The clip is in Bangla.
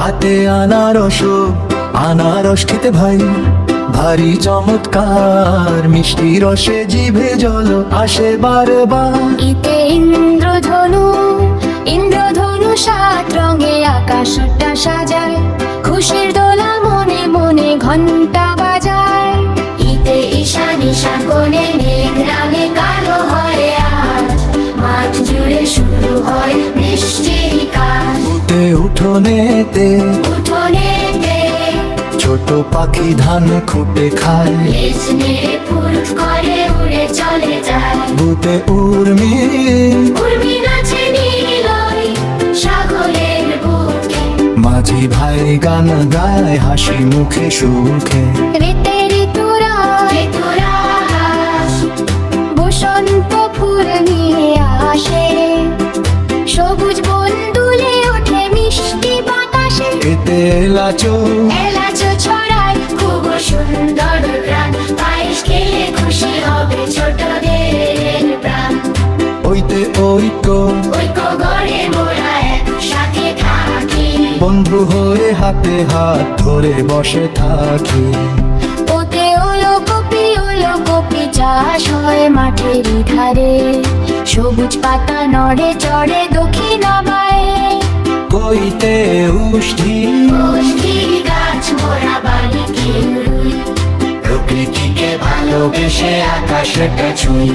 হাতে আনারস, আনারস খেতে ভাই ভারী চমৎকার, মিষ্টি রসে জিভে জল আসে বারবার। ঈদে ইন্দ্রধনু, ইন্দ্রধনু 7 রঙে আকাশটা সাজায়, খুশির দোলা মনে মনে ঘন্টা বাজায়। ঈদে ঈশান ঈশান কোণে মেঘ রাঙে কালো হয় আজ, মাঠ জুড়ে শুরু হয় বৃষ্টির কাজ। উঠে উঠোনেতে উঠোনেতে ছোট পাখি ধান খুঁটে খায়, লেজ নেড়ে ফুরুত করে উড়ে চলে যায়। বুতে উর্মি উর্মি নাচে নীলয় সাগরের বুকে, মাঝি ভাই গান গায় হাসি মুখে সুখে। ঋতে ঋতুরাজ বসন্ত ফুল নিয়ে আসে, সবুজ বন দুলে ওঠে মিষ্টি বাতাসে। এতে এলাচো এলাচ ছড়ায় খুব সুন্দর গান, পায়েস খেলে খুশি হবে ছোটদের প্রাণ। ওইতে ঐক্য ঐক্য গড়ে মোরা একসাথে থাকি, বন্ধু হয়ে হাতে হাত ধরে বসে থাকি। ওতে ওলকপি চাষ হয় মাঠের ধারে, সবুজ পাতা নড়ে চড়ে দক্ষিণাবায়ে। কইতে উষ্ঠি গাছ মোরা বাড়িতে রুই, প্রকৃতিকে ভালোবেসে আকাশটা ছুঁই।